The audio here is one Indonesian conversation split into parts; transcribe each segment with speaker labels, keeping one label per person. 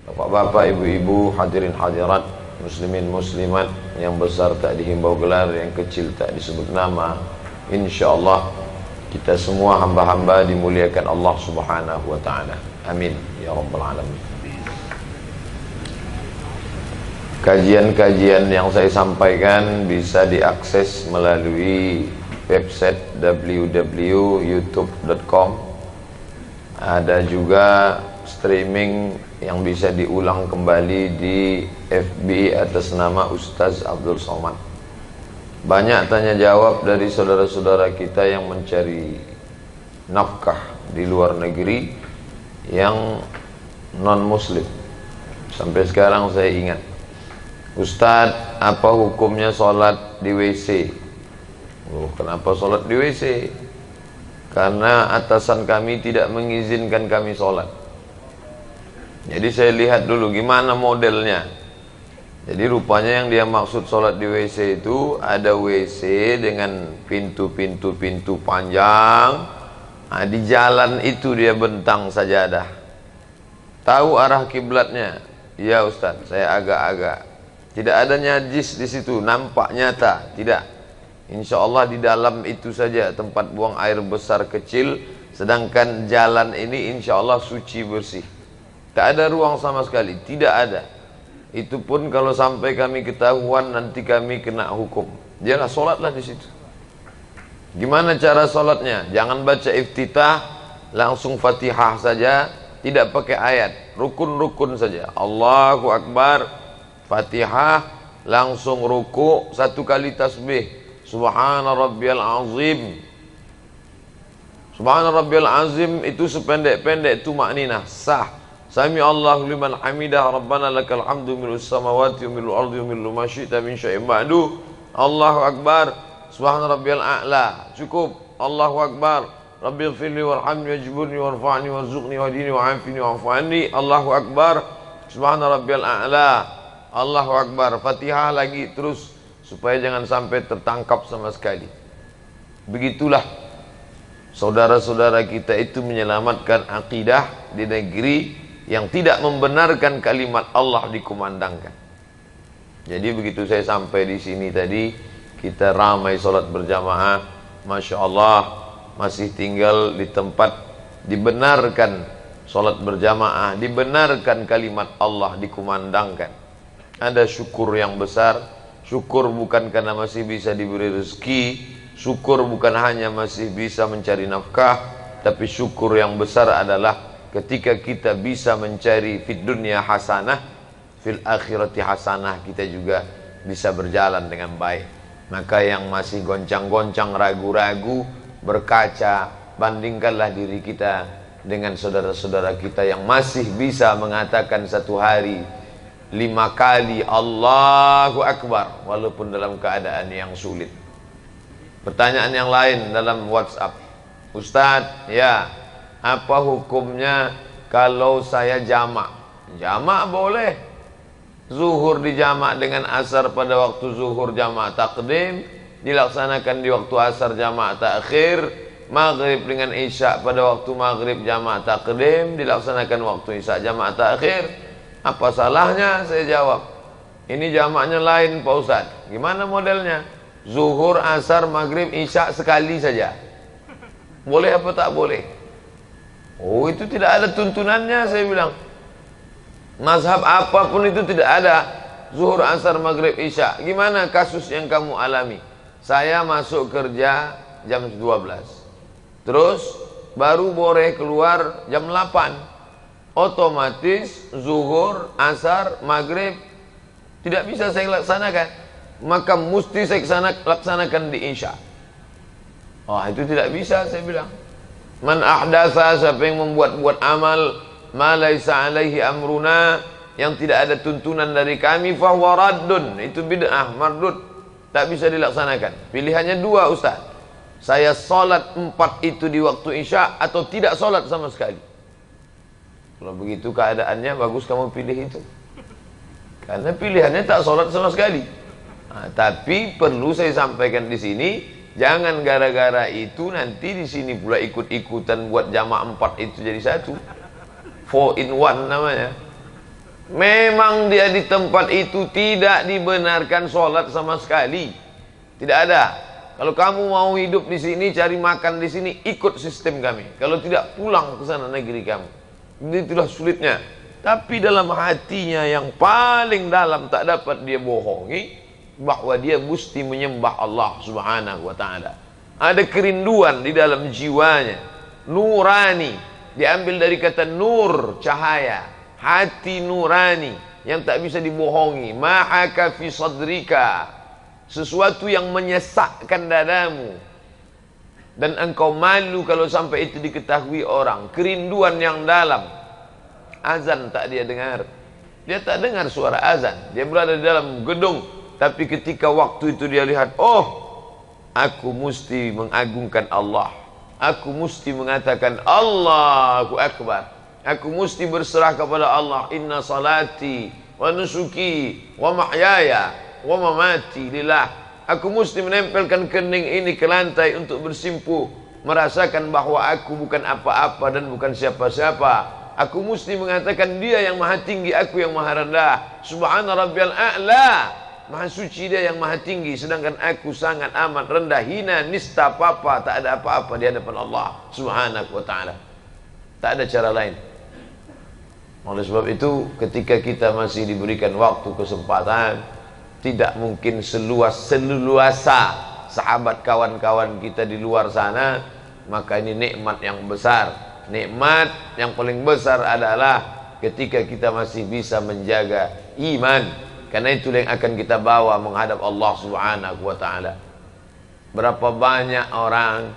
Speaker 1: Bapak-bapak, ibu-ibu, hadirin hadirat, muslimin muslimat, yang besar tak dihimbau gelar, yang kecil tak disebut nama. InsyaAllah kita semua hamba-hamba dimuliakan Allah subhanahu wa ta'ala. Amin ya rabbal alamin. Kajian-kajian yang saya sampaikan bisa diakses melalui website www.youtube.com. Ada juga streaming yang bisa diulang kembali di FB atas nama Ustaz Abdul Somad. Banyak tanya jawab dari saudara-saudara kita yang mencari nafkah di luar negeri yang non muslim. Sampai sekarang saya ingat, Ustaz, apa hukumnya sholat di WC? Oh, kenapa sholat di WC? Karena atasan kami tidak mengizinkan kami sholat. Jadi saya lihat dulu gimana modelnya. Jadi rupanya yang dia maksud sholat di WC itu ada WC dengan pintu-pintu panjang. Nah, di jalan itu dia bentang sajadah. Tahu arah kiblatnya? Ya Ustaz, saya agak-agak. Tidak ada najis di situ, nampak nyata. Tidak. Insya Allah di dalam itu saja tempat buang air besar kecil. Sedangkan jalan ini insya Allah suci bersih. Tak ada ruang sama sekali, tidak ada. Itu pun kalau sampai kami ketahuan nanti kami kena hukum. Janganlah solatlah di situ. Gimana cara solatnya? Jangan baca iftitah, langsung Fatihah saja, tidak pakai ayat, rukun-rukun saja. Allahu Akbar, Fatihah, langsung ruku, satu kali tasbih, Subhana Rabbiyal Azim. Subhana Rabbiyal Azim itu sependek-pendek itu maknina sah. Sami Allahu liman hamidah, Rabbana lakal hamdu milus samawati wa milul ardi wa milu ma syi'ta min syai'in ba'du. Allahu Akbar, Subhana Rabbiyal A'la. Cukup. Allahu Akbar, Rabbighfirli warhamni wajburni warfa'ni warzuqni wahdini wa'afini wa'fu anni. Allahu Akbar, Subhana Rabbiyal A'la. Allahu Akbar. Fatihah lagi terus supaya jangan sampai tertangkap sama sekali. Begitulah saudara-saudara kita itu menyelamatkan akidah di negeri yang tidak membenarkan kalimat Allah dikumandangkan. Jadi begitu saya sampai di sini tadi, kita ramai sholat berjamaah, Masya Allah, masih tinggal di tempat dibenarkan sholat berjamaah, dibenarkan kalimat Allah dikumandangkan. Ada syukur yang besar. Syukur bukan karena masih bisa diberi rezeki, syukur bukan hanya masih bisa mencari nafkah, tapi syukur yang besar adalah ketika kita bisa mencari fid dunya hasanah, fil akhirati hasanah, kita juga bisa berjalan dengan baik. Maka yang masih goncang-goncang, ragu-ragu, berkaca, bandingkanlah diri kita dengan saudara-saudara kita yang masih bisa mengatakan satu hari 5 kali Allahu Akbar walaupun dalam keadaan yang sulit. Pertanyaan yang lain dalam WhatsApp, Ustadz, ya, apa hukumnya kalau saya jamak? Jamak boleh. Zuhur dijamak dengan asar pada waktu zuhur jamak takdim, dilaksanakan di waktu asar jamak takhir. Maghrib dengan isya pada waktu maghrib jamak takdim, dilaksanakan waktu isya jamak takhir. Apa salahnya? Saya jawab, ini jamaknya lain Pak Ustadz. Gimana modelnya? Zuhur, asar, maghrib, isya sekali saja. Boleh apa tak boleh? Oh, itu tidak ada tuntunannya, saya bilang. Mazhab apapun itu tidak ada. Zuhur, asar, maghrib, isya. Gimana kasus yang kamu alami? Saya masuk kerja jam 12. Terus baru boleh keluar jam 8. Otomatis zuhur, asar, maghrib tidak bisa saya laksanakan. Maka mesti saya laksanakan di isya. Oh, itu tidak bisa, saya bilang. Man ahdatsa, siapa yang membuat-buat amal ma laisa alaihi amruna, yang tidak ada tuntunan dari kami, fahuwa raddun, itu bid'ah, mardud, tak bisa dilaksanakan. Pilihannya dua, Ustaz. Saya solat 4 itu di waktu isya atau tidak solat sama sekali. Kalau begitu keadaannya, bagus kamu pilih itu. Karena pilihannya tak solat sama sekali. Nah, tapi perlu saya sampaikan di sini, jangan gara-gara itu nanti di sini pula ikut-ikutan buat jamak 4 itu jadi satu. 4 in 1 namanya. Memang dia di tempat itu tidak dibenarkan sholat sama sekali. Tidak ada. Kalau kamu mau hidup di sini, cari makan di sini, ikut sistem kami. Kalau tidak, pulang ke sana negeri kamu. Itulah sulitnya. Tapi dalam hatinya yang paling dalam tak dapat dia bohongi bahwa dia mesti menyembah Allah Subhanahu wa ta'ala. Ada kerinduan di dalam jiwanya. Nurani, diambil dari kata nur, cahaya. Hati nurani yang tak bisa dibohongi. Ma'aka fi sadrika, sesuatu yang menyesakkan dadamu dan engkau malu kalau sampai itu diketahui orang. Kerinduan yang dalam. Azan tak dia dengar. Dia tak dengar suara azan. Dia berada di dalam gedung, tapi ketika waktu itu dia lihat, oh, aku mesti mengagungkan Allah. Aku mesti mengatakan Allahu Akbar. Aku mesti berserah kepada Allah. Inna salati wa nusuki wa mahyaya wa mamati lillah. Aku mesti menempelkan kening ini ke lantai untuk bersimpuh, merasakan bahwa aku bukan apa-apa dan bukan siapa-siapa. Aku mesti mengatakan dia yang maha tinggi, aku yang maha rendah. Subhana rabbiyal a'la, maha suci dia yang maha tinggi, sedangkan aku sangat amat rendah, hina, nista, apa-apa, tak ada apa-apa di hadapan Allah Subhanahu wa ta'ala. Tak ada cara lain. Oleh sebab itu, ketika kita masih diberikan waktu, kesempatan, tidak mungkin seluasa sahabat kawan-kawan kita di luar sana, maka ini nikmat yang besar. Nikmat yang paling besar adalah ketika kita masih bisa menjaga iman, karena itu yang akan kita bawa menghadap Allah Subhanahu wa ta'ala. Berapa banyak orang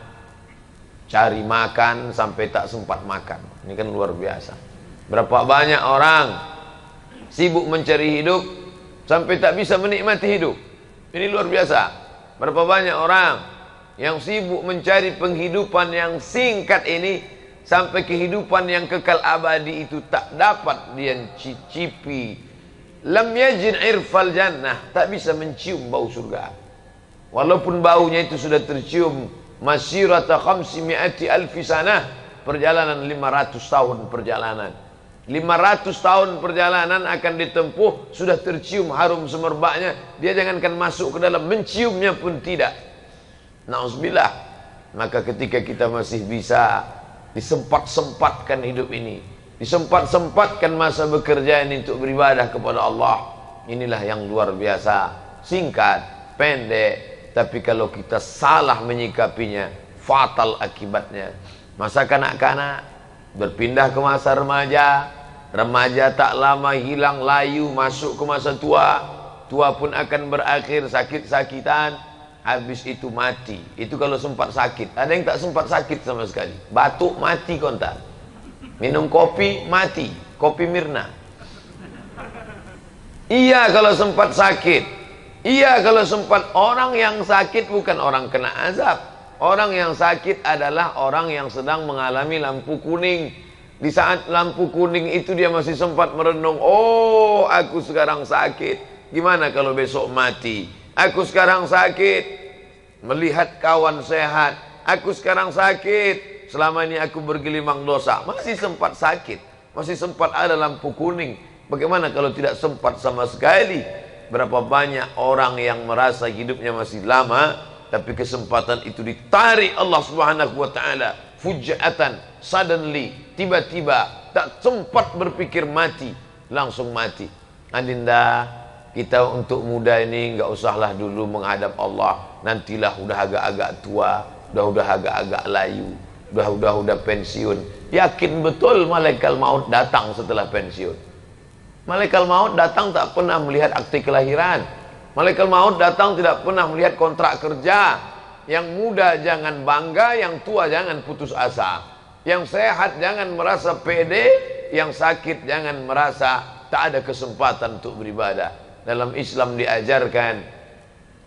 Speaker 1: cari makan sampai tak sempat makan. Ini kan luar biasa. Berapa banyak orang sibuk mencari hidup sampai tak bisa menikmati hidup. Ini luar biasa. Berapa banyak orang yang sibuk mencari penghidupan yang singkat ini, sampai kehidupan yang kekal abadi itu tak dapat dia cicipi. Lam yajid irfal jannah, tak bisa mencium bau surga. Walaupun baunya itu sudah tercium masirata 500 alfi sanah, perjalanan 500 tahun perjalanan. 500 tahun perjalanan akan ditempuh, sudah tercium harum semerbaknya. Dia jangankan masuk ke dalam, menciumnya pun tidak. Na'udzubillah. Maka ketika kita masih bisa disempat-sempatkan hidup ini, disempat-sempatkan masa bekerja ini untuk beribadah kepada Allah, inilah yang luar biasa. Singkat, pendek, tapi kalau kita salah menyikapinya, fatal akibatnya. Masa kanak-kanak berpindah ke masa remaja, remaja tak lama hilang layu, masuk ke masa tua, tua pun akan berakhir sakit-sakitan. Habis itu mati. Itu kalau sempat sakit. Ada yang tak sempat sakit sama sekali. Batuk mati kontak. Minum kopi mati. Kopi Mirna. Iya kalau sempat sakit. Iya kalau sempat. Orang yang sakit bukan orang kena azab. Orang yang sakit adalah orang yang sedang mengalami lampu kuning. Di saat lampu kuning itu dia masih sempat merenung. Oh, aku sekarang sakit. Gimana kalau besok mati? Aku sekarang sakit, melihat kawan sehat. Aku sekarang sakit, selama ini aku bergelimang dosa. Masih sempat sakit, masih sempat ada lampu kuning. Bagaimana kalau tidak sempat sama sekali? Berapa banyak orang yang merasa hidupnya masih lama, tapi kesempatan itu ditarik Allah Subhanahu wa ta'ala fujatan, suddenly, tiba-tiba, tak sempat berpikir mati, langsung mati. Adinda, kita untuk muda ini enggak usahlah dulu menghadap Allah. Nantilah udah agak-agak tua, udah agak-agak layu, udah pensiun. Yakin betul malaikat maut datang setelah pensiun. Malaikat maut datang tak pernah melihat akte kelahiran. Malaikat maut datang tidak pernah melihat kontrak kerja. Yang muda jangan bangga, yang tua jangan putus asa. Yang sehat jangan merasa pede, yang sakit jangan merasa tak ada kesempatan untuk beribadah. Dalam Islam diajarkan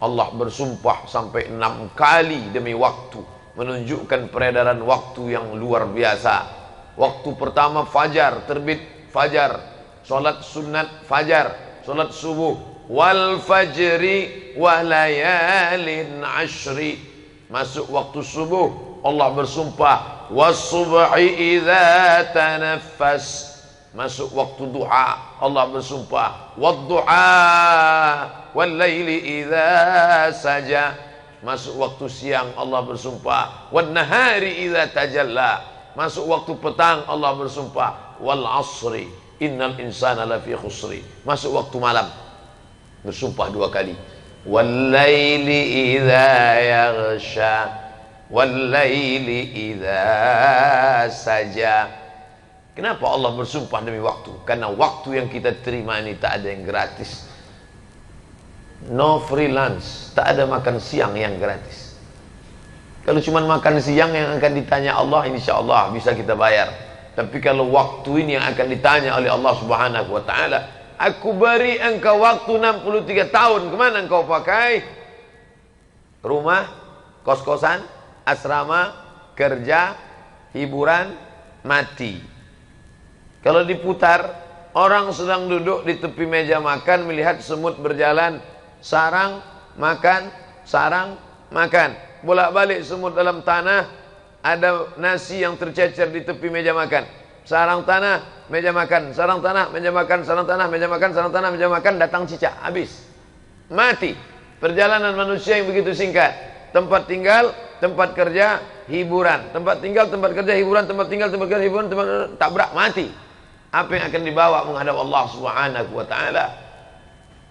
Speaker 1: Allah bersumpah sampai 6 kali demi waktu, menunjukkan peredaran waktu yang luar biasa. Waktu pertama fajar, terbit fajar, solat sunat fajar, solat subuh, wal fajri wa layalin ashri. Masuk waktu subuh, Allah bersumpah was subhi idza tanaffas. Masuk waktu duha, Allah bersumpah. Wadduha wal laili idza saja. Masuk waktu siang Allah bersumpah. Wan nahari idza tajalla. Masuk waktu petang Allah bersumpah. Wal asri innal insana lafi khusri. Masuk waktu malam bersumpah 2 kali. Wal laili idza yaghsha. Wal laili idza saja. Kenapa Allah bersumpah demi waktu? Karena waktu yang kita terima ini tak ada yang gratis. No freelance, tak ada makan siang yang gratis. Kalau cuma makan siang yang akan ditanya Allah, insya Allah bisa kita bayar. Tapi kalau waktu ini yang akan ditanya oleh Allah Subhanahu wa Ta'ala, aku beri engkau waktu 63 tahun, kemana engkau pakai? Rumah, kos-kosan, asrama, kerja, hiburan, mati. Kalau diputar, orang sedang duduk di tepi meja makan melihat semut berjalan, sarang, makan, sarang, makan. Bolak-balik semut dalam tanah, ada nasi yang tercecer di tepi meja makan. Sarang tanah, meja makan, sarang tanah, meja makan, sarang tanah, meja makan, sarang tanah, meja makan, datang cicak, habis. Mati. Perjalanan manusia yang begitu singkat. Tempat tinggal, tempat kerja, hiburan. Tempat tinggal, tempat kerja, hiburan, tempat tinggal, tempat kerja, hiburan, tempat tabrak, mati. Apa yang akan dibawa menghadap Allah Subhanahu wa Ta'ala?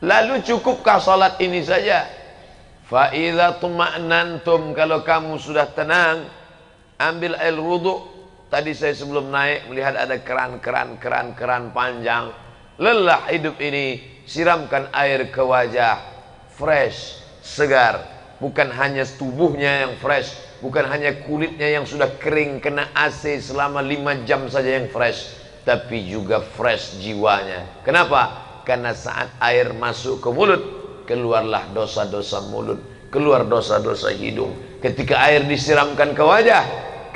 Speaker 1: Lalu cukupkah salat ini saja? Fa idza tuma'nantum, kalau kamu sudah tenang, ambil air wudu. Tadi saya sebelum naik melihat ada keran panjang. Lelah hidup ini, siramkan air ke wajah, fresh, segar. Bukan hanya tubuhnya yang fresh, bukan hanya kulitnya yang sudah kering kena AC selama 5 jam saja yang fresh, tapi juga fresh jiwanya. Kenapa? Karena saat air masuk ke mulut, keluarlah dosa-dosa mulut, keluar dosa-dosa hidung. Ketika air disiramkan ke wajah,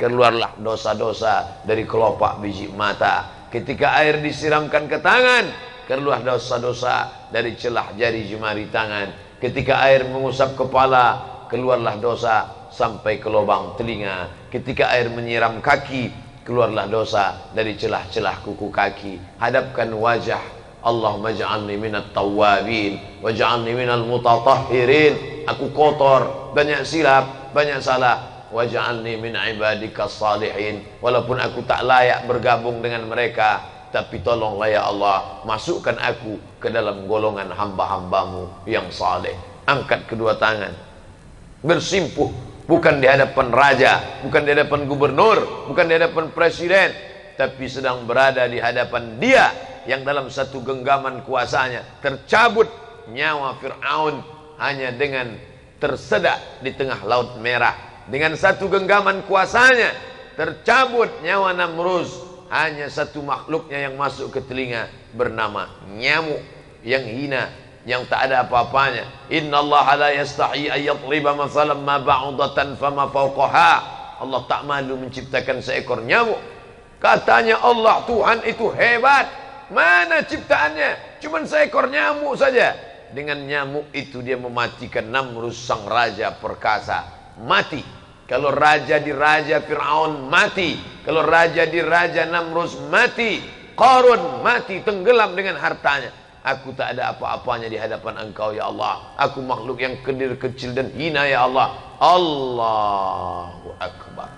Speaker 1: keluarlah dosa-dosa dari kelopak biji mata. Ketika air disiramkan ke tangan, keluar dosa-dosa dari celah jari jemari tangan. Ketika air mengusap kepala, keluarlah dosa sampai ke lubang telinga. Ketika air menyiram kaki, keluarlah dosa dari celah-celah kuku kaki. Hadapkan wajah. Allahumma ja'alni minat tawwabin waj'alni minal mutatahhirin. Aku kotor, banyak silap, banyak salah. Waj'alni min ibadikas salihin. Walaupun aku tak layak bergabung dengan mereka, tapi tolonglah ya Allah, masukkan aku ke dalam golongan hamba-hambamu yang saleh. Angkat kedua tangan, bersimpuh, bukan di hadapan raja, bukan di hadapan gubernur, bukan di hadapan presiden, tapi sedang berada di hadapan Dia yang dalam satu genggaman kuasanya tercabut nyawa Fir'aun hanya dengan tersedak di tengah laut merah. Dengan satu genggaman kuasanya tercabut nyawa Namrus, hanya satu makhluknya yang masuk ke telinga, bernama nyamuk yang hina, yang tak ada apa-apanya. Innallaha la yastahi ayyadriba mathalan ma ba'udatan fama fawqaha. Allah tak malu menciptakan seekor nyamuk. Katanya Allah, Tuhan itu hebat. Mana ciptaannya? Cuman seekor nyamuk saja. Dengan nyamuk itu dia mematikan Namrus sang raja perkasa. Mati. Kalau raja di raja Fir'aun mati. Kalau raja di raja Namrus mati. Qarun mati, tenggelam dengan hartanya. Aku tak ada apa-apanya di hadapan Engkau ya Allah. Aku makhluk yang kecil, kecil dan hina ya Allah. Allahu Akbar.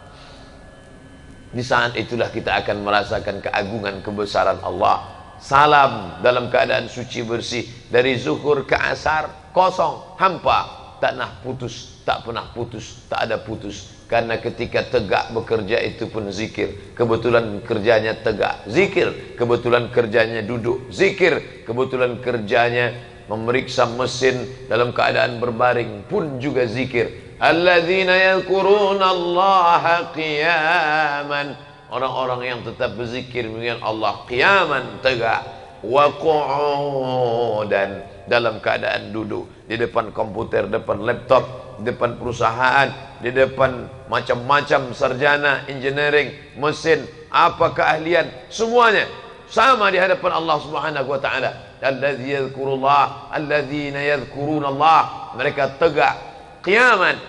Speaker 1: Di saat itulah kita akan merasakan keagungan kebesaran Allah. Salam dalam keadaan suci bersih, dari zuhur ke asar kosong, hampa, tak pernah putus, tak pernah putus, tak ada putus. Karena ketika tegak bekerja itu pun zikir. Kebetulan kerjanya tegak, zikir. Kebetulan kerjanya duduk, zikir. Kebetulan kerjanya memeriksa mesin dalam keadaan berbaring pun juga zikir. Alladzina yadhkuruna Allaha qiyaman. Orang-orang yang tetap berzikir mengingat Allah qiyaman, tegak, wa qu'udan, dalam keadaan duduk di depan komputer, depan laptop, depan perusahaan, di depan macam-macam sarjana engineering, mesin, apa keahlian, semuanya sama di hadapan Allah Subhanahu wa taala. Allazi yadhkurullah, alladzina yadhkuruna Allah, mereka tegak qiyaman,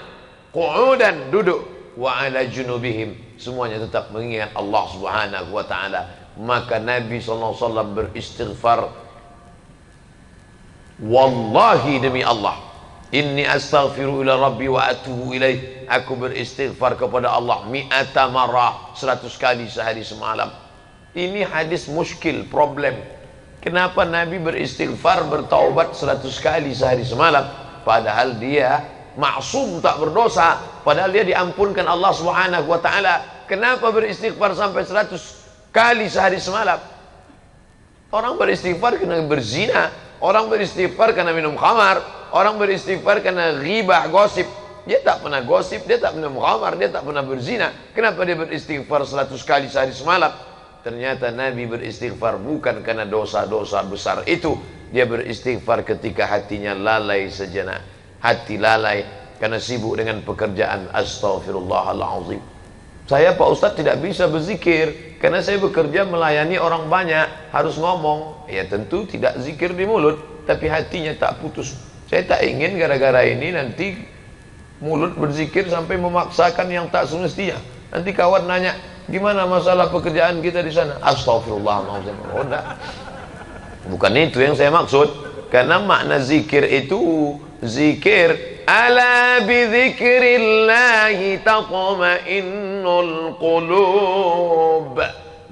Speaker 1: qu'udan, duduk, wa ala junubihim, semuanya tetap mengingat Allah Subhanahu wa taala. Maka Nabi SAW beristighfar, wallahi demi Allah, inni astaghfiru ila rabbi wa atubu ilaih, aku beristighfar kepada Allah mi'ata marrah, 100 kali sehari semalam. Ini hadis muskil, problem. Kenapa Nabi beristighfar, bertaubat 100 kali sehari semalam, padahal dia maksum, tak berdosa, padahal dia diampunkan Allah Subhanahu wa taala. Kenapa beristighfar sampai 100 kali sehari semalam? Orang beristighfar karena berzina, orang beristighfar karena minum khamar, orang beristighfar karena ghibah, gosip. Dia tak pernah gosip, dia tak pernah minum khamar, dia tak pernah berzina. Kenapa dia beristighfar 100 kali sehari semalam? Ternyata Nabi beristighfar bukan karena dosa-dosa besar itu. Dia beristighfar ketika hatinya lalai sejenak. Hati lalai karena sibuk dengan pekerjaan. Astaghfirullahaladzim. Saya Pak Ustadz tidak bisa berzikir karena saya bekerja melayani orang banyak, harus ngomong. Ya tentu tidak zikir di mulut, tapi hatinya tak putus. Saya tak ingin gara-gara ini nanti mulut berzikir sampai memaksakan yang tak semestinya. Nanti kawan nanya, gimana masalah pekerjaan kita di sana? Astaghfirullahaladzim. Oh enggak. Bukan itu yang saya maksud. Karena makna zikir itu, zikir ala bidzikrillahi tatma'innul qulub.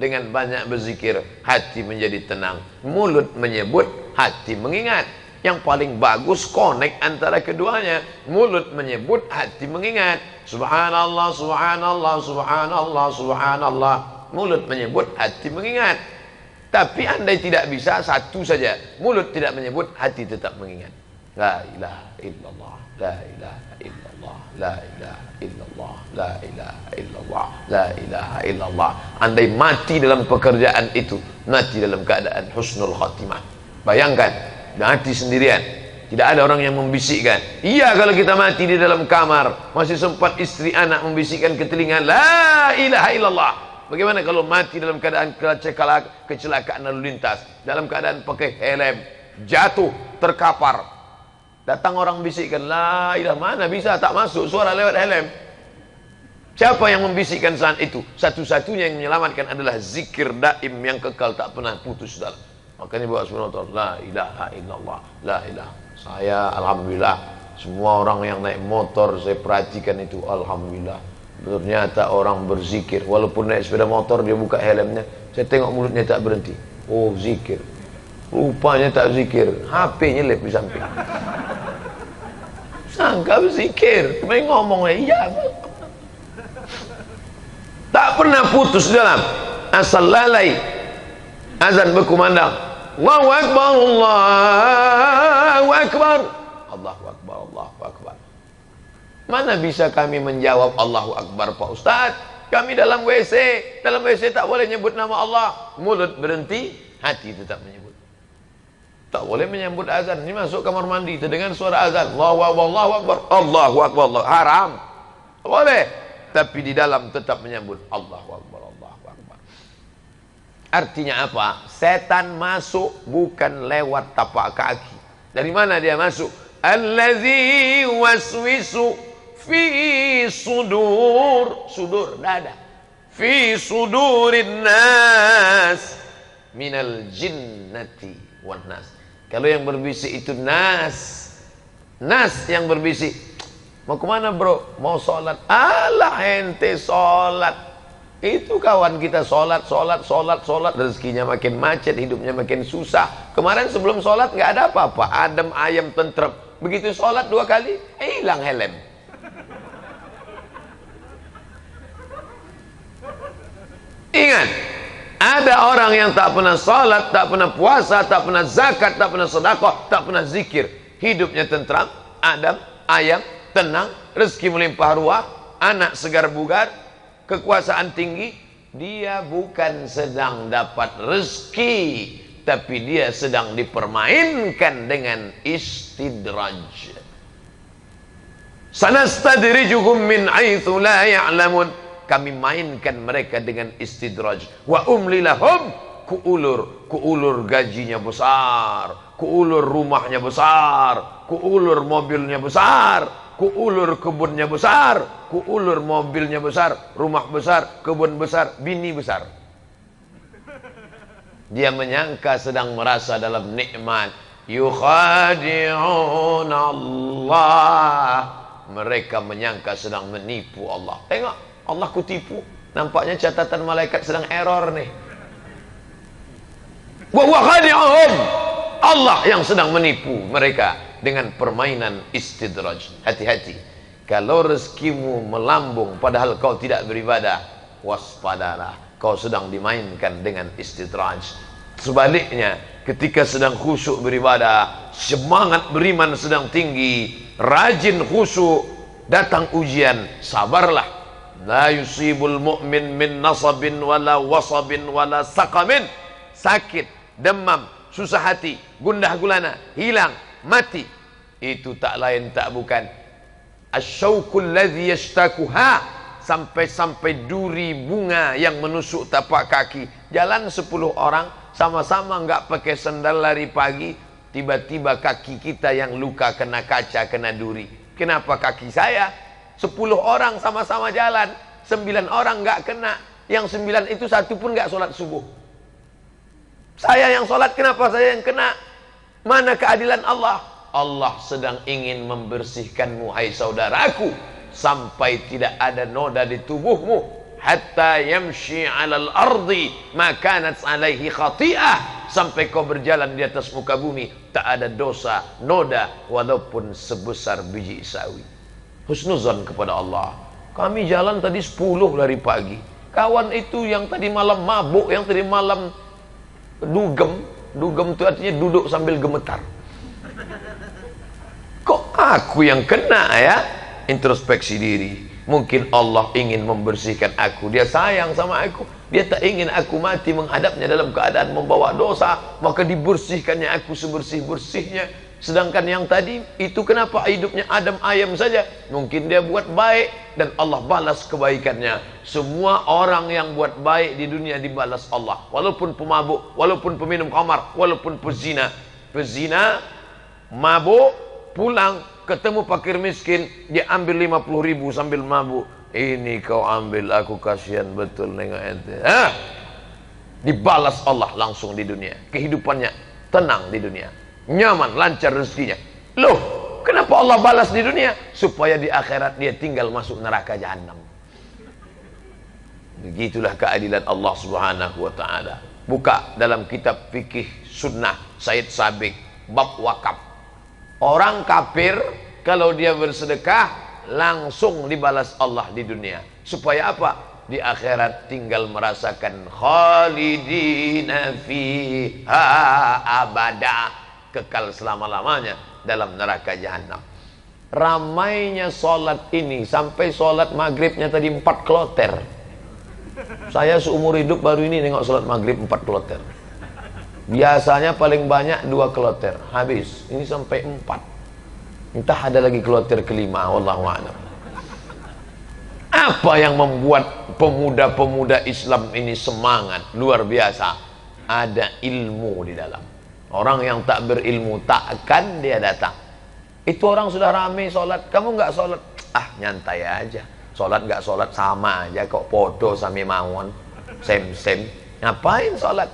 Speaker 1: Dengan banyak berzikir, hati menjadi tenang. Mulut menyebut, hati mengingat. Yang paling bagus connect antara keduanya. Mulut menyebut, hati mengingat. Subhanallah, subhanallah, subhanallah, subhanallah. Mulut menyebut, hati mengingat. Tapi andai tidak bisa, satu saja. Mulut tidak menyebut, hati tetap mengingat. La ilaha illallah, la ilaha illallah, la ilaha illallah, la ilaha illallah, la ilaha illallah. Andai mati dalam pekerjaan itu, mati dalam keadaan husnul khatimah. Bayangkan, mati sendirian, tidak ada orang yang membisikkan. Iya, kalau kita mati di dalam kamar, masih sempat istri anak membisikkan ke telinga, la ilaha illallah. Bagaimana kalau mati dalam keadaan kecelakaan lalu lintas, dalam keadaan pakai helm, jatuh, terkapar, datang orang bisikkan, la ilaha, mana bisa, tak masuk suara lewat helm. Siapa yang membisikkan saat itu? Satu-satunya yang menyelamatkan adalah zikir daim yang kekal, tak pernah putus dalam. Makanya buat subhanallah, la ilaha illallah, la ilaha. Saya alhamdulillah, semua orang yang naik motor saya perhatikan itu, alhamdulillah. Ternyata orang berzikir, walaupun naik sepeda motor dia buka helmnya, saya tengok mulutnya tak berhenti. Oh zikir, rupanya tak zikir, HP nyelip di samping. Sangka berzikir, main ngomongnya iya. Tak pernah putus dalam, asal lalai. Azan berkumandang, Allahu Akbar, Allahu Akbar, Allahu Akbar, Allahu Akbar. Mana bisa kami menjawab Allahu Akbar Pak Ustadz? Kami dalam WC. Dalam WC tak boleh nyebut nama Allah. Mulut berhenti, hati tetap menyebut. Tak boleh menyebut azan. Ini masuk kamar mandi, terdengar suara azan, Allahu Akbar, Allahu Akbar, Allahu Akbar, Allah. Haram. Tak boleh. Tapi di dalam tetap menyebut Allahu Akbar, Allahu Akbar. Artinya apa? Setan masuk bukan lewat tapak kaki. Dari mana dia masuk? Allazi waswisu fi sudur, sudur dada, fi sudurin nas minal jinnati wan nas. Kalau yang berbisik itu nas, nas yang berbisik. Mau kemana bro? Mau sholat. Alah ente sholat. Itu kawan kita sholat, rezekinya makin macet, hidupnya makin susah. Kemarin sebelum sholat nggak ada apa-apa, adem ayam tentrem. Begitu sholat 2 kali, hilang helm. Ingat, ada orang yang tak pernah sholat, tak pernah puasa, tak pernah zakat, tak pernah sedekah, tak pernah zikir. Hidupnya tentram, adem, ayam, tenang, rezeki melimpah ruah, anak segar bugar, kekuasaan tinggi. Dia bukan sedang dapat rezeki, tapi dia sedang dipermainkan dengan istidraj. Sanastadrijuhum min haitsu la ya'lamun. Kami mainkan mereka dengan istidraj. Wa umli lahum, kuulur gajinya besar, kuulur rumahnya besar, kuulur mobilnya besar, kuulur kebunnya besar, kuulur mobilnya besar, rumah besar, kebun besar, bini besar. Dia menyangka sedang merasa dalam nikmat. Yukhadi'un Allah. Mereka menyangka sedang menipu Allah. Tengok, Allah kutipu. Nampaknya catatan malaikat sedang error nih. Wa huwa khadi'uhum. Allah yang sedang menipu mereka dengan permainan istidraj. Hati-hati. Kalau rezekimu melambung padahal kau tidak beribadah, waspadalah, kau sedang dimainkan dengan istidraj. Sebaliknya, ketika sedang khusyuk beribadah, semangat beriman sedang tinggi, rajin khusyuk, datang ujian, sabarlah. La yusibul mu'min min nasabin wala wasabin wala saqamin. Sakit, demam, susah hati, gundah gulana, hilang, mati. Itu tak lain tak bukan asyauqul ladzi yashtakuha. Sampai-sampai duri bunga yang menusuk tapak kaki. Jalan 10 orang sama-sama enggak pakai sandal lari pagi, tiba-tiba kaki kita yang luka kena kaca, kena duri. Kenapa kaki saya? 10 orang sama-sama jalan, 9 orang enggak kena. Yang 9 itu satu pun enggak sholat subuh. Saya yang sholat, kenapa saya yang kena? Mana keadilan Allah? Allah sedang ingin membersihkanmu, hai saudaraku, sampai tidak ada noda di tubuhmu. Hatta yamshi 'alal ardi ma kanat 'alaihi khati'ah. Sampai kau berjalan di atas muka bumi tak ada dosa, noda, walaupun sebesar biji sawi. Husnuzan kepada Allah. Kami jalan tadi 10 dari pagi. Kawan itu yang tadi malam mabuk, yang tadi malam dugem. Dugem itu artinya duduk sambil gemetar. Kok aku yang kena ya? Introspeksi diri. Mungkin Allah ingin membersihkan aku. Dia sayang sama aku. Dia tak ingin aku mati menghadapnya dalam keadaan membawa dosa. Maka dibersihkannya aku sebersih-bersihnya. Sedangkan yang tadi itu kenapa hidupnya Adam ayam saja? Mungkin dia buat baik dan Allah balas kebaikannya. Semua orang yang buat baik di dunia dibalas Allah. Walaupun pemabuk, walaupun peminum khamar, walaupun pezina. Pezina, mabuk, pulang ketemu fakir miskin, dia ambil 50.000 sambil mabuk. Ini kau ambil, aku kasihan betul nengok ente. Dibalas Allah langsung di dunia. Kehidupannya tenang di dunia, nyaman, lancar rezekinya. Loh, kenapa Allah balas di dunia? Supaya di akhirat dia tinggal masuk neraka jahanam. Begitulah keadilan Allah Subhanahu wa taala. Buka dalam kitab fikih sunnah Said Sabiq bab wakaf. Orang kafir kalau dia bersedekah langsung dibalas Allah di dunia. Supaya apa? Di akhirat tinggal merasakan khalidina fiha abada, kekal selama-lamanya dalam neraka jahanam. Ramainya sholat ini sampai sholat maghribnya tadi 4 kloter. Saya seumur hidup baru ini nengok sholat maghrib 4 kloter. Biasanya paling banyak 2 kloter habis. Ini sampai 4. Entah ada lagi kloter kelima, wallahu a'lam. Apa yang membuat pemuda-pemuda Islam ini semangat luar biasa? Ada ilmu di dalam. Orang yang tak berilmu takkan dia datang. Itu orang sudah ramai sholat, kamu nggak sholat, nyantai aja. Sholat nggak sholat sama aja kok, podo sami mawon, sem-sem. Ngapain sholat?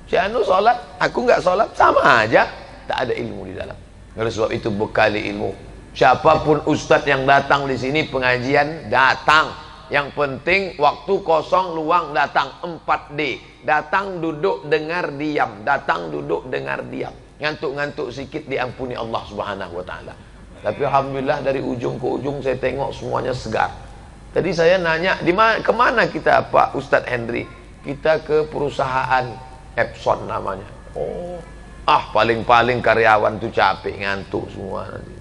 Speaker 1: Si anu sholat, aku nggak sholat, sama aja. Tak ada ilmu di dalam. Oleh sebab itu bekali ilmu. Siapapun ustadz yang datang di sini pengajian, datang. Yang penting waktu kosong luang datang. 4D. Datang, duduk, dengar, diam. Datang, duduk, dengar, diam. Ngantuk-ngantuk sikit diampuni Allah Subhanahu wa taala. Tapi alhamdulillah dari ujung ke ujung saya tengok semuanya segar. Tadi saya nanya, kemana kita Pak Ustadz Henry? Kita ke perusahaan Epson namanya. Oh, paling-paling karyawan tuh capek, ngantuk semua nanti.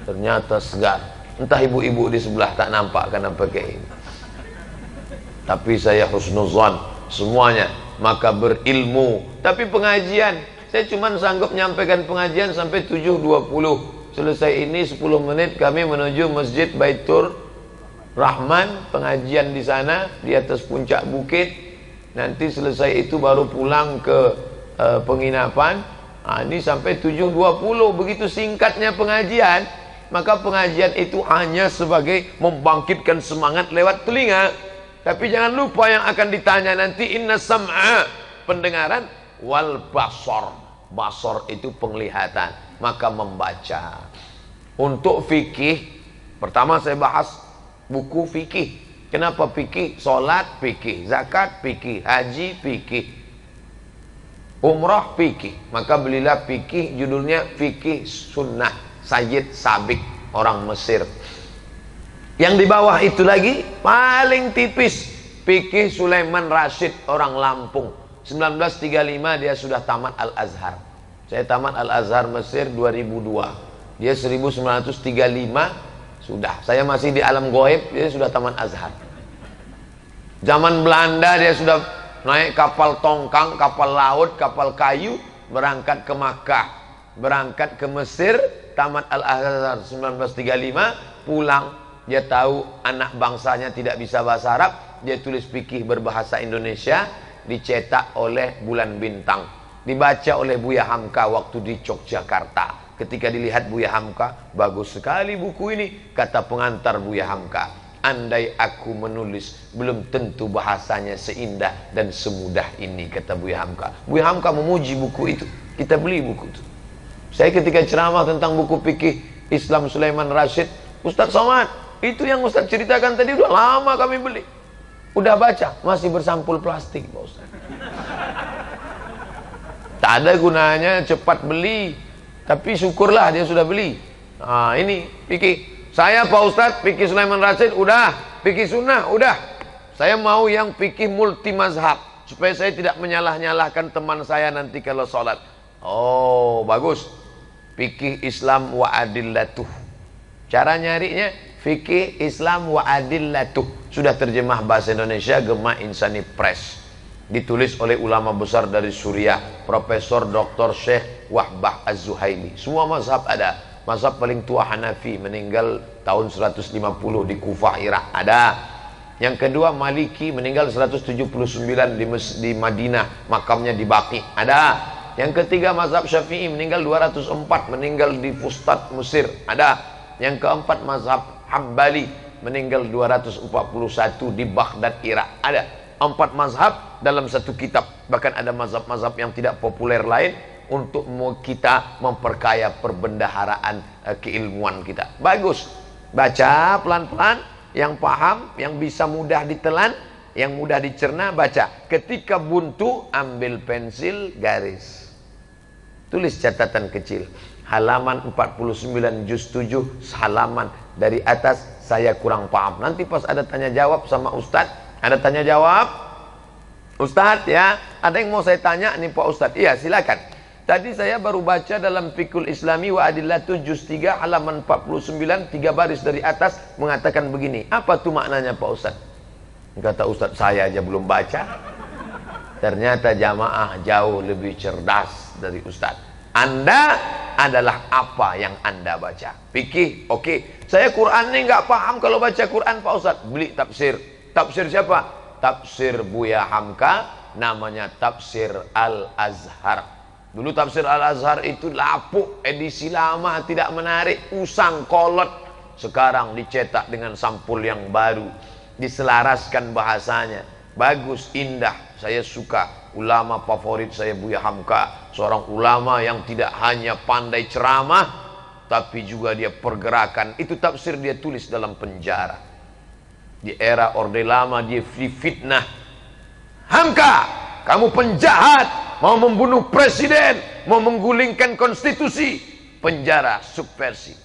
Speaker 1: Ternyata segar. Entah ibu-ibu di sebelah tak nampak karena pakai ini. Tapi saya husnuzan semuanya, maka berilmu. Tapi pengajian, saya cuma sanggup menyampaikan pengajian sampai 7.20. Selesai ini 10 menit kami menuju Masjid Baitur Rahman, pengajian di sana di atas puncak bukit. Nanti selesai itu baru pulang ke penginapan. Ini sampai 7.20. Begitu singkatnya pengajian. Maka pengajian itu hanya sebagai membangkitkan semangat lewat telinga. Tapi jangan lupa yang akan ditanya nanti, inna sam'a, pendengaran, wal basor, basor itu penglihatan, maka membaca. Untuk fikih, pertama saya bahas buku fikih. Kenapa fikih? Salat fikih, zakat fikih, haji fikih, umrah fikih. Maka belilah fikih, judulnya Fikih Sunnah Sayyid Sabiq, orang Mesir. Yang di bawah itu lagi paling tipis, Fikih Sulaiman Rashid, orang Lampung. 1935 dia sudah tamat Al-Azhar. Saya tamat Al-Azhar Mesir 2002. Dia 1935 sudah. Saya masih di alam goib, dia sudah tamat Azhar. Zaman Belanda dia sudah naik kapal tongkang, kapal laut, kapal kayu, berangkat ke Makkah, berangkat ke Mesir, tamat Al-Azhar 1935, pulang. Dia tahu anak bangsanya tidak bisa bahasa Arab, dia tulis fikih berbahasa Indonesia, dicetak oleh Bulan Bintang, dibaca oleh Buya Hamka waktu di Yogyakarta. Ketika dilihat Buya Hamka, bagus sekali buku ini, kata pengantar Buya Hamka, andai aku menulis belum tentu bahasanya seindah dan semudah ini, kata Buya Hamka. Buya Hamka memuji buku itu, kita beli buku itu. Saya ketika ceramah tentang buku fikih Islam Sulaiman Rashid, Ustadz Somad, itu yang Ustadz ceritakan tadi udah lama kami beli, udah baca, masih bersampul plastik Pak Ustadz. Tak ada gunanya cepat beli, tapi syukurlah dia sudah beli. Nah ini fikih saya Pak Ustadz, fikih Sulaiman Rashid udah, fikih sunnah udah. Saya mau yang fikih multi mazhab, supaya saya tidak menyalah-nyalahkan teman saya nanti kalau sholat. Oh bagus, fikih Islam wa adillatuh. Cara nyarinya Fikih Islam wa Adillatuh, sudah terjemah bahasa Indonesia Gema Insani Press, ditulis oleh ulama besar dari Suriah, Profesor Dr. Syekh Wahbah Az-Zuhaili. Semua mazhab ada. Mazhab paling tua Hanafi, meninggal tahun 150 di Kufah, Irak, ada. Yang kedua Maliki, meninggal 179 di Madinah, makamnya di Baqi, ada. Yang ketiga mazhab Syafi'i, meninggal 204, meninggal di Fustat, Mesir, ada. Yang keempat mazhab Hambali, meninggal 241 di Baghdad, Irak, ada. 4 mazhab dalam satu kitab. Bahkan ada mazhab-mazhab yang tidak populer lain untuk kita memperkaya perbendaharaan keilmuan kita. Bagus, baca pelan-pelan, yang paham, yang bisa mudah ditelan, yang mudah dicerna, baca. Ketika buntu, ambil pensil, garis, tulis catatan kecil, halaman 49 juz 7 halaman dari atas saya kurang paham. Nanti pas ada tanya jawab sama Ustadz, ada tanya jawab, Ustadz ya, ada yang mau saya tanya nih Pak Ustadz. Iya silakan. Tadi saya baru baca dalam Fiqhul Islami wa Adillatuh juz 3 halaman 49, 3 baris dari atas mengatakan begini. Apa tuh maknanya Pak Ustadz? Kata Ustadz, saya aja belum baca. Ternyata jamaah jauh lebih cerdas dari Ustadz. Anda adalah apa yang Anda baca. Fikih, oke. Saya Quran ini nggak paham kalau baca Quran Pak Ustadz. Beli tafsir. Tafsir siapa? Tafsir Buya Hamka, namanya Tafsir Al-Azhar. Dulu Tafsir Al-Azhar itu lapuk, edisi lama, tidak menarik, usang, kolot. Sekarang dicetak dengan sampul yang baru, diselaraskan bahasanya, bagus, indah. Saya suka. Ulama favorit saya Buya Hamka, seorang ulama yang tidak hanya pandai ceramah, tapi juga dia pergerakan. Itu tafsir dia tulis dalam penjara. Di era Orde Lama dia fitnah. Hamka, kamu penjahat, mau membunuh presiden, mau menggulingkan konstitusi. Penjara, subversi.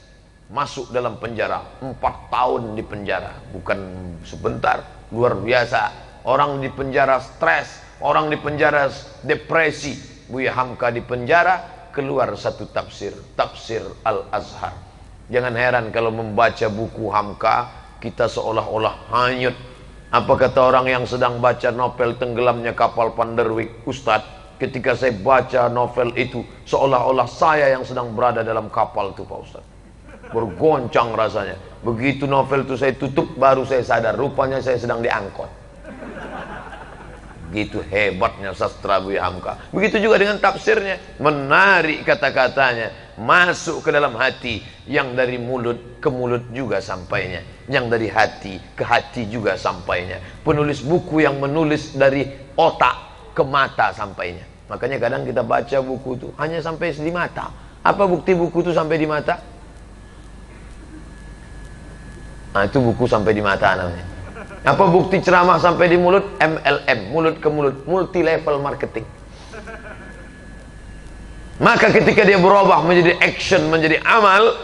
Speaker 1: Masuk dalam penjara, 4 tahun di penjara. Bukan sebentar, luar biasa. Orang di penjara stres, orang di penjara depresi. Buya Hamka di penjara, keluar satu tafsir, Tafsir Al-Azhar. Jangan heran kalau membaca buku Hamka, kita seolah-olah hanyut. Apa kata orang yang sedang baca novel Tenggelamnya Kapal Panderwick? Ustadz, ketika saya baca novel itu, seolah-olah saya yang sedang berada dalam kapal itu Pak Ustadz. Bergoncang rasanya. Begitu novel itu saya tutup, baru saya sadar, rupanya saya sedang diangkut. Gitu hebatnya sastra Buya Hamka. Begitu juga dengan tafsirnya, menarik kata-katanya masuk ke dalam hati, yang dari mulut ke mulut juga sampainya, yang dari hati ke hati juga sampainya. Penulis buku yang menulis dari otak ke mata sampainya. Makanya kadang kita baca buku itu hanya sampai di mata. Apa bukti buku itu sampai di mata? Nah, itu buku sampai di mata namanya. Apa bukti ceramah sampai di mulut? MLM, mulut ke mulut, multi level marketing. Maka ketika dia berubah menjadi action, menjadi amal,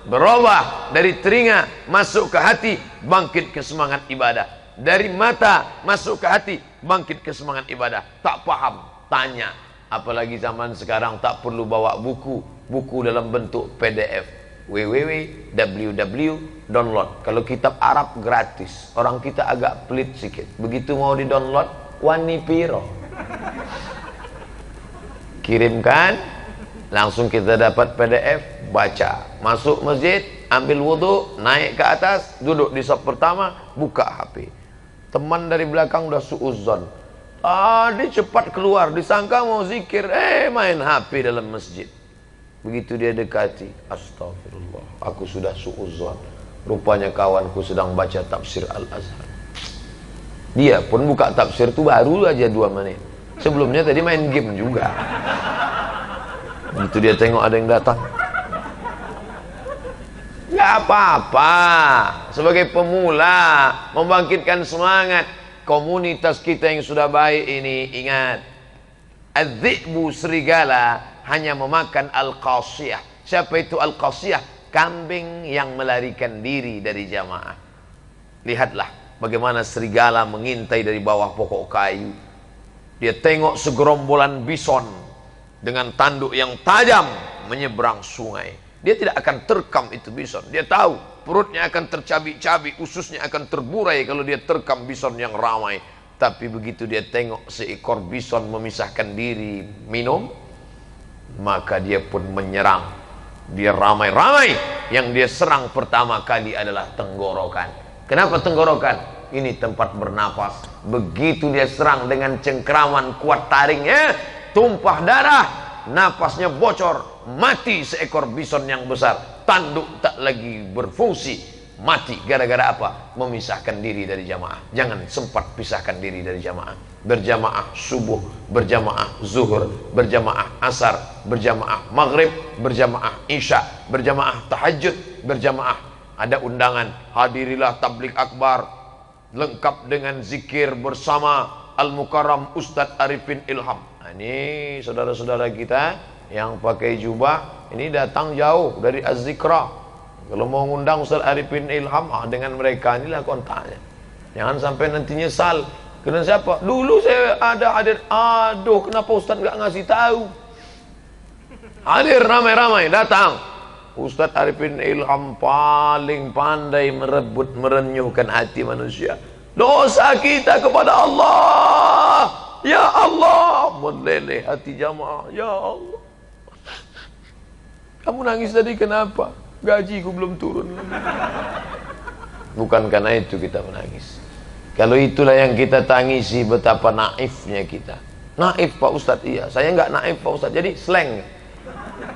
Speaker 1: berubah dari telinga masuk ke hati, bangkit ke semangat ibadah. Dari mata masuk ke hati, bangkit ke semangat ibadah. Tak paham, tanya. Apalagi zaman sekarang tak perlu bawa buku, buku dalam bentuk PDF. www download. Kalau kitab Arab gratis, orang kita agak pelit sedikit. Begitu mau di download, wani piro, kirimkan, langsung kita dapat PDF, baca. Masuk masjid, ambil wudhu, naik ke atas, duduk di saf pertama, buka HP. Teman dari belakang udah suuzon, dia cepat keluar, disangka mau zikir, main HP dalam masjid. Begitu dia dekati, astagfirullah, aku sudah suuzon, rupanya kawanku sedang baca tafsir Al-Azhar. Dia pun buka tafsir itu baru aja 2 menit. Sebelumnya tadi main game juga. Begitu dia tengok ada yang datang, gak apa-apa, sebagai pemula membangkitkan semangat. Komunitas kita yang sudah baik ini, ingat, adz-dzi'bu, serigala, hanya memakan al-qasiyah. Siapa itu al-qasiyah? Kambing yang melarikan diri dari jamaah. Lihatlah bagaimana serigala mengintai dari bawah pokok kayu. Dia tengok segerombolan bison dengan tanduk yang tajam menyeberang sungai. Dia tidak akan terkam itu bison. Dia tahu perutnya akan tercabik-cabik, ususnya akan terburai kalau dia terkam bison yang ramai. Tapi begitu dia tengok seekor bison memisahkan diri minum, maka dia pun menyerang. Dia ramai-ramai. Yang dia serang pertama kali adalah tenggorokan. Kenapa tenggorokan? Ini tempat bernapas. Begitu dia serang dengan cengkraman kuat taringnya, tumpah darah, napasnya bocor, mati seekor bison yang besar. Tanduk tak lagi berfungsi, mati. Gara-gara apa? Memisahkan diri dari jamaah. Jangan sempat pisahkan diri dari jamaah. Berjamaah subuh, berjamaah zuhur, berjamaah asar, berjamaah maghrib, berjamaah isya, berjamaah tahajud, berjamaah. Ada undangan, hadirilah tabligh akbar lengkap dengan zikir bersama Al-Mukarram Ustadz Arifin Ilham. Nah, ini saudara-saudara kita yang pakai jubah ini datang jauh dari Az-Zikra. Kalau mau ngundang Ustadz Arifin Ilham, dengan mereka inilah kontaknya. Jangan sampai nanti nyesal. Kena siapa? Dulu saya ada hadir. Aduh, kenapa Ustadz nggak ngasih tahu? Hadir ramai-ramai, datang. Ustadz Arifin Ilham paling pandai merebut, merenyuhkan hati manusia. Dosa kita kepada Allah, ya Allah, meleleh hati jamaah, ya Allah. Kamu nangis tadi kenapa? Gajiku belum turun. Bukan karena itu kita menangis. Kalau itulah yang kita tangisi, betapa naifnya kita. Naif Pak Ustadz, iya. Saya nggak naif Pak Ustadz, jadi slang.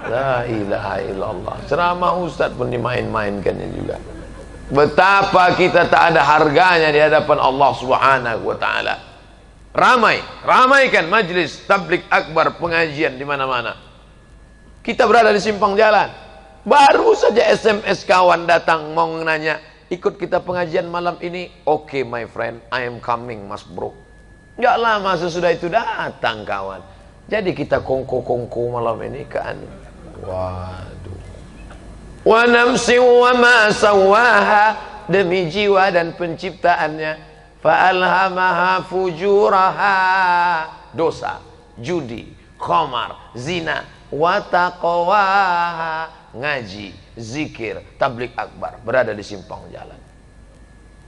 Speaker 1: La ilaha illallah. Ceramah Ustadz pun dimain-mainkannya juga. Betapa kita tak ada harganya di hadapan Allah Subhanahu wa taala. Ramaikan majlis tabligh akbar, pengajian di mana-mana. Kita berada di simpang jalan. Baru saja SMS kawan datang mau nanya, ikut kita pengajian malam ini. Oke, my friend, I am coming, Mas Bro. Nggak lama sesudah itu datang kawan. Jadi kita kongko-kongko malam ini kan. Waduh. Wa nafsi wa ma sawaha, demi jiwa dan penciptaannya. Fa alhamaha fujuraha, dosa, judi, khamar, zina, wa taqwaha, ngaji, zikir, tabligh akbar, berada di simpang jalan.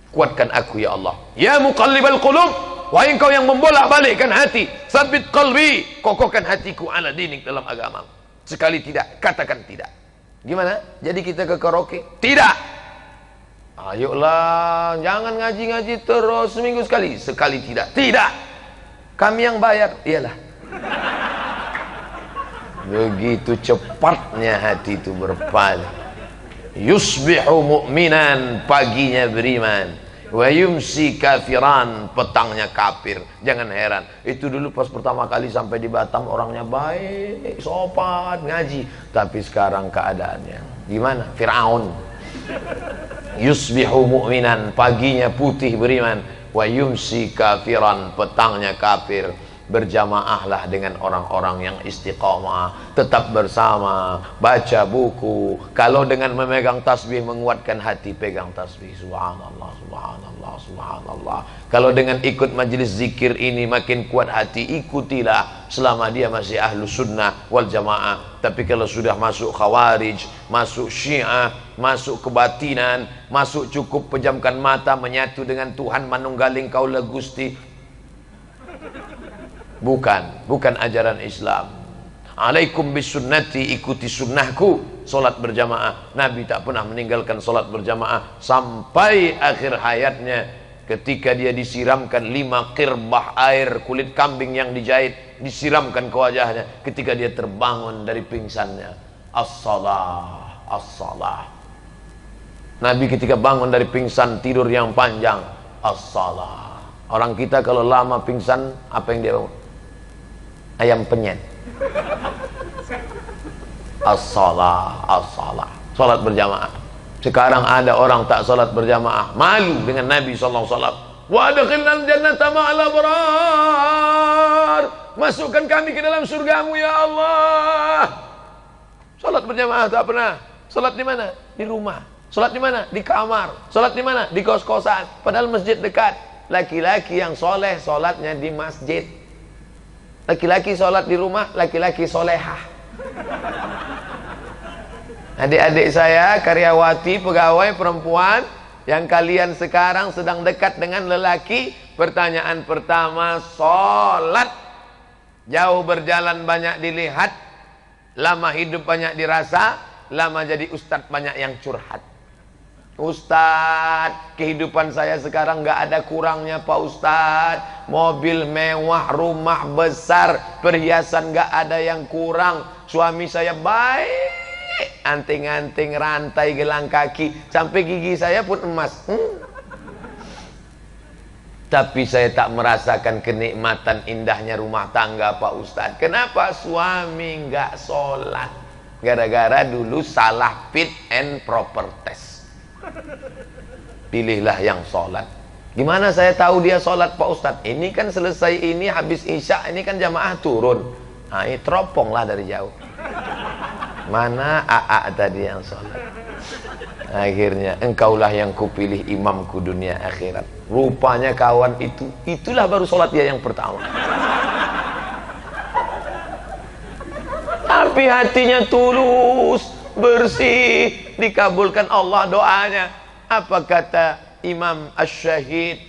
Speaker 1: Kuatkan aku ya Allah. Ya muqallibal qulub, wahai engkau yang membolak-balikkan hati, sabit qalbi, kokohkan hatiku ala dinik, dalam agama. Sekali tidak, katakan tidak. Gimana? Jadi kita ke karaoke? Tidak. Ayolah, jangan ngaji-ngaji terus seminggu sekali. Sekali tidak. Tidak. Kami yang bayar. Iyalah. Begitu cepatnya hati itu berpaling. Yusbihu mu'minan, paginya beriman, wa yumsi kafiran, petangnya kafir. Jangan heran, itu dulu pas pertama kali sampai di Batam orangnya baik, sopan, ngaji. Tapi sekarang keadaannya gimana? Fir'aun. Yusbihu mu'minan, paginya putih beriman, wa yumsi kafiran, petangnya kafir. Berjamaahlah dengan orang-orang yang istiqamah, tetap bersama, baca buku. Kalau dengan memegang tasbih menguatkan hati, pegang tasbih. Subhanallah, subhanallah, subhanallah. Kalau dengan ikut majelis zikir ini makin kuat hati, ikutilah selama dia masih ahlu sunnah wal jamaah. Tapi kalau sudah masuk khawarij, masuk syiah, masuk kebatinan, masuk cukup pejamkan mata menyatu dengan Tuhan manunggaling kaula Gusti, bukan ajaran Islam. Alaikum bisunnati, ikuti sunnahku, solat berjamaah. Nabi tak pernah meninggalkan solat berjamaah sampai akhir hayatnya. Ketika dia disiramkan 5 qirbah air kulit kambing yang dijahit, disiramkan ke wajahnya. Ketika dia terbangun dari pingsannya, as-salah, as-salah. Nabi ketika bangun dari pingsan tidur yang panjang, as-salah. Orang kita kalau lama pingsan, apa yang dia bangun? Ayam penyet. As-salah, as-salah. Salat berjamaah. Sekarang ada orang tak salat berjamaah, malu dengan Nabi sallallahu alaihi wasallam. Wa adkhilnal jannata ma'al abrar. Masukkan kami ke dalam surgamu ya Allah. Salat berjamaah tak pernah. Salat di mana? Di rumah. Salat di mana? Di kamar. Salat di mana? Di kos-kosan. Padahal masjid dekat. Laki-laki yang soleh salatnya di masjid. Laki-laki sholat di rumah, laki-laki solehah. Adik-adik saya, karyawati, pegawai perempuan yang kalian sekarang sedang dekat dengan lelaki, pertanyaan pertama, sholat. Jauh berjalan banyak dilihat, lama hidup banyak dirasa, lama jadi ustadz banyak yang curhat. Ustadz, kehidupan saya sekarang gak ada kurangnya Pak Ustadz. Mobil mewah, rumah besar, perhiasan gak ada yang kurang. Suami saya baik, anting-anting, rantai, gelang kaki, sampai gigi saya pun emas. Tapi saya tak merasakan kenikmatan indahnya rumah tangga Pak Ustadz. Kenapa? Suami gak sholat. Gara-gara dulu salah fit and proper test. Pilihlah yang sholat. Gimana saya tahu dia sholat Pak Ustadz? Ini kan selesai ini habis isya, ini kan jamaah turun. Nah, ini teropong lah dari jauh. Mana AA tadi yang sholat? Akhirnya engkaulah yang kupilih imamku dunia akhirat. Rupanya kawan itu, itulah baru sholat dia yang pertama. Tapi hatinya tulus, bersih, dikabulkan Allah doanya. Apa kata Imam Asy-Syahid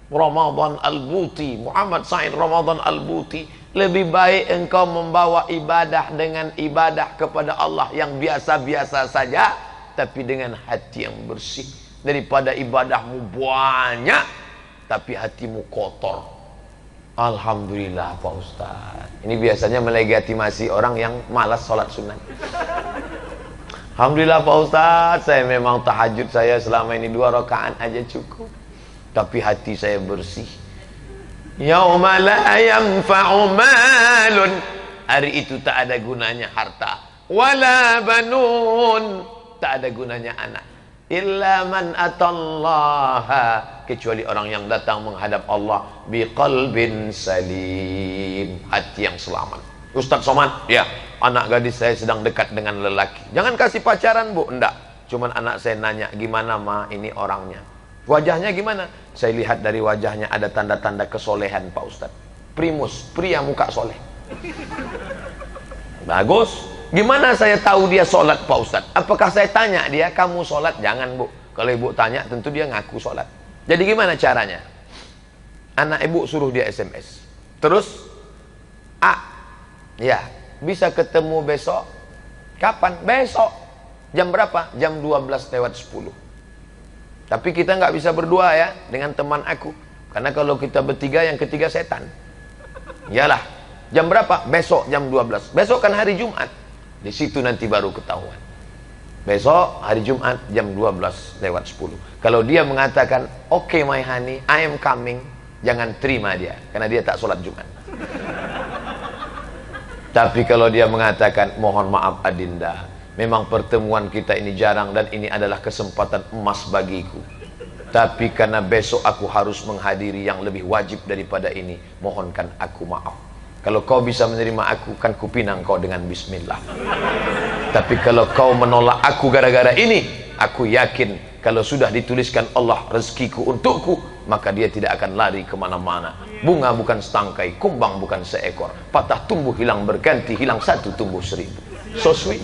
Speaker 1: Ramadan Al-Buti, Muhammad Said Ramadan Al-Buti, lebih baik engkau membawa ibadah dengan ibadah kepada Allah yang biasa-biasa saja, tapi dengan hati yang bersih, daripada ibadahmu banyak tapi hatimu kotor. Alhamdulillah Pak Ustaz. Ini biasanya melegitimasi orang yang malas sholat sunat. Alhamdulillah Pak Ustaz, saya memang tahajud saya selama ini 2 rakaat aja cukup, tapi hati saya bersih. Yauma la yanfa'u malun, hari itu tak ada gunanya harta, wala banun, tak ada gunanya anak, illa man atallaha, kecuali orang yang datang menghadap Allah biqalbin salim, hati yang selamat. Ustaz Somad, ya, anak gadis saya sedang dekat dengan lelaki. Jangan kasih pacaran Bu, enggak. Cuman anak saya nanya, gimana Ma ini orangnya? Wajahnya gimana? Saya lihat dari wajahnya ada tanda-tanda kesolehan Pak Ustaz. Primus, pria muka soleh. Bagus. Gimana saya tahu dia sholat Pak Ustaz? Apakah saya tanya dia, kamu sholat? Jangan Bu. Kalau ibu tanya, tentu dia ngaku sholat. Jadi gimana caranya? Anak ibu suruh dia SMS. Terus, ya, bisa ketemu besok. Kapan? Besok. Jam berapa? Jam 12:10. Tapi kita nggak bisa berdua ya dengan teman aku. Karena kalau kita bertiga, yang ketiga setan. Yalah, jam berapa? Besok jam 12. Besok kan hari Jumat. Di situ nanti baru ketahuan. Besok hari Jumat jam 12:10. Kalau dia mengatakan, "Oke, my honey, I am coming," jangan terima dia, karena dia tak sholat Jumat. Tapi kalau dia mengatakan, "Mohon maaf Adinda, memang pertemuan kita ini jarang dan ini adalah kesempatan emas bagiku. Tapi karena besok aku harus menghadiri yang lebih wajib daripada ini, mohonkan aku maaf. Kalau kau bisa menerima aku, kan kupinang kau dengan bismillah. Tapi kalau kau menolak aku gara-gara ini, aku yakin kalau sudah dituliskan Allah rezekiku untukku, maka dia tidak akan lari kemana-mana. Bunga bukan setangkai, kumbang bukan seekor. Patah tumbuh hilang berganti, hilang satu tumbuh 1000. So sweet.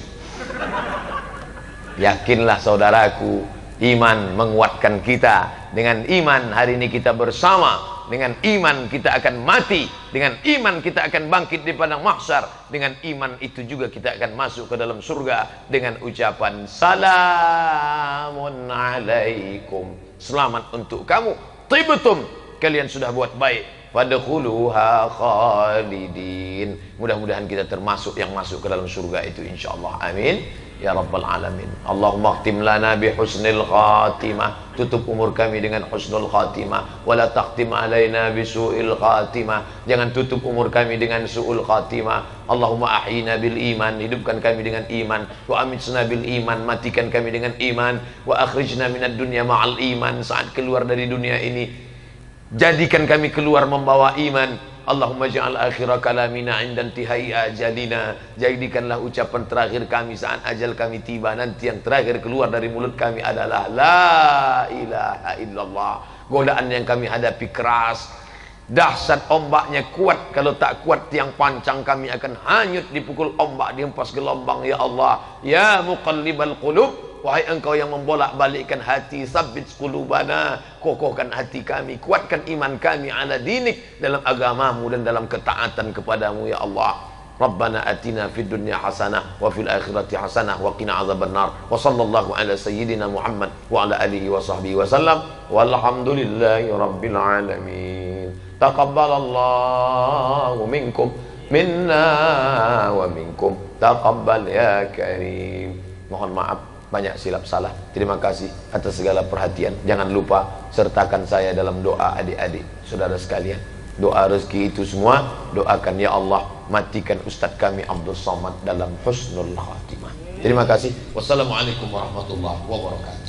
Speaker 1: Yakinlah saudaraku, iman menguatkan kita. Dengan iman hari ini kita bersama. Dengan iman kita akan mati. Dengan iman kita akan bangkit di padang mahsyar. Dengan iman itu juga kita akan masuk ke dalam surga dengan ucapan salamun alaikum. Selamat untuk kamu. Tibtum, kalian sudah buat baik. Fadkhuluha khalidin. Mudah-mudahan kita termasuk yang masuk ke dalam surga itu insyaallah. Amin ya rabbal alamin. Allahumma khtim lana bi husnil khatimah. Tutup umur kami dengan husnul khatimah. Wala takhtim alaina bi su'il khatimah. Jangan tutup umur kami dengan su'ul khatimah. Allahumma ahyina bil iman. Hidupkan kami dengan iman. Wa amitna bil iman. Matikan kami dengan iman. Wa akhrijna minad dunya ma'al iman. Saat keluar dari dunia ini, jadikan kami keluar membawa iman. Allahumma ja'al akhira kalamina inda intihai ajalina. Jadikanlah ucapan terakhir kami saat ajal kami tiba. Nanti yang terakhir keluar dari mulut kami adalah la ilaha illallah. Godaan yang kami hadapi keras, dahsyat, ombaknya kuat. Kalau tak kuat tiang pancang kami akan hanyut dipukul ombak, dihempas gelombang. Ya Allah, ya muqallibal qulub, wahai engkau yang membolak-balikkan hati, sabbit qulubana, kokohkan hati kami, kuatkan iman kami ala dinik, dalam agamamu dan dalam ketaatan kepadamu ya Allah. Rabbana atina fid dunya hasanah wa fil akhirati hasanah wa qina azabannar. Wa sallallahu ala sayyidina Muhammad wa ala alihi wa sahbihi wa sallam. Walhamdulillahi rabbil alamin. Taqabbalallahu minkum minna wa minkum. Taqabbal ya karim. Mohon maaf banyak silap salah. Terima kasih atas segala perhatian. Jangan lupa sertakan saya dalam doa adik-adik, saudara sekalian. Doa rezeki itu semua doakan, ya Allah, matikan Ustadz kami Abdul Somad dalam husnul khatimah. Terima kasih. Wassalamualaikum warahmatullahi wabarakatuh.